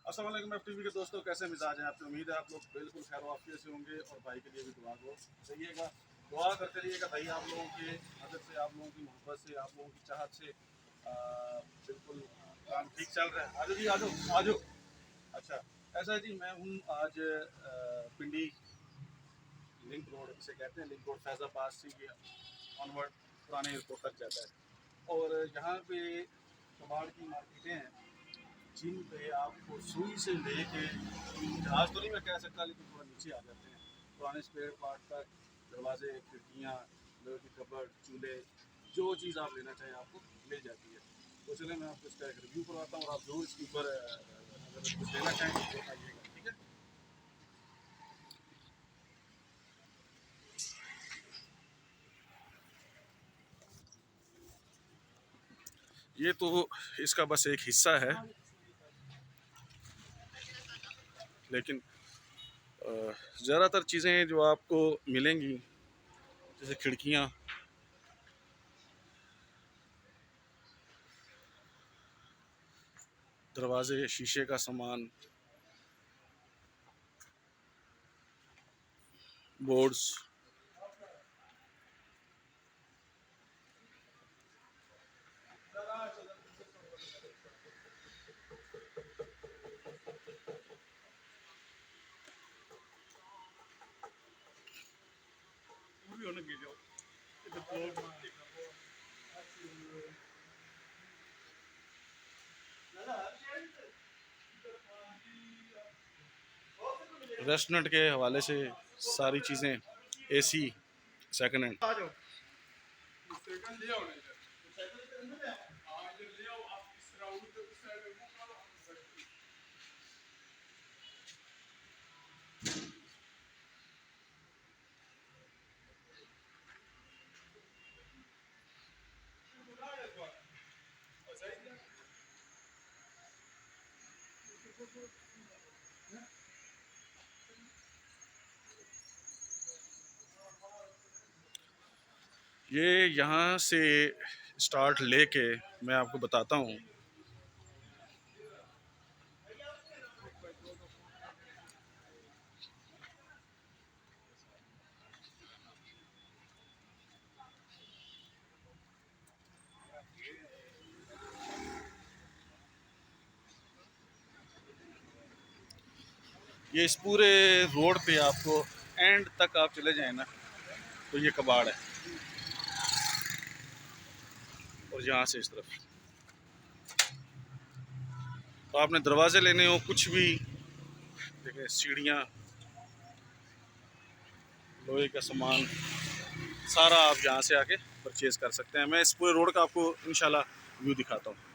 अस्सलाम वालेकुम एफटीवी के दोस्तों, कैसे मिजाज हैं आपकी। उम्मीद है आप लोग बिल्कुल खैर वाफियत से होंगे और भाई के लिए भी दुआ को रहिएगा, दुआ करते रहिएगा। भाई आप लोगों के मदद से, आप लोगों की मोहब्बत से, आप लोगों की चाहत से बिल्कुल काम ठीक चल रहा है। आजो जी, आजो आजो। अच्छा, ऐसा है जी, मैं हूँ आज पिंडी लिंक रोड जिसे कहते हैं, लिंक रोड फैज़ाबाद से ये ऑनवर्ड पुराने एयरपोर्ट तक जाता है। और यहाँ पे कबाड़ की मार्केटें हैं जिन पे आपको सुई से लेके जहाज तो नहीं मैं कह सकता, लेकिन थोड़ा नीचे आ जाते हैं पुराने स्पेयर पार्ट तक, दरवाजे, खिड़कियाँ, लोहे की कबर्ड, चूल्हे, जो चीज़ आप लेना चाहें आपको मिल जाती है। तो चलिए मैं आपको इसका एक रिव्यू करवाता हूँ और आप जरूर इसके ऊपर अगर कुछ लेना चाहें तो बताइएगा, ठीक है। ये तो इसका बस एक हिस्सा है, लेकिन ज़्यादातर चीज़ें जो आपको मिलेंगी जैसे खिड़कियाँ, दरवाजे, शीशे का सामान, बोर्ड्स, रेस्टोरेंट के हवाले से सारी चीज़ें, एसी सेकंड हैंड। ये यहाँ से स्टार्ट लेके मैं आपको बताता हूँ। ये इस पूरे रोड पे आपको एंड तक आप चले जाए ना तो ये कबाड़ है, और यहाँ से इस तरफ तो आपने दरवाजे लेने हो, कुछ भी देखें, सीढ़ियाँ, लोहे का सामान, सारा आप यहाँ से आके परचेज़ कर सकते हैं। मैं इस पूरे रोड का आपको इंशाल्लाह व्यू दिखाता हूँ।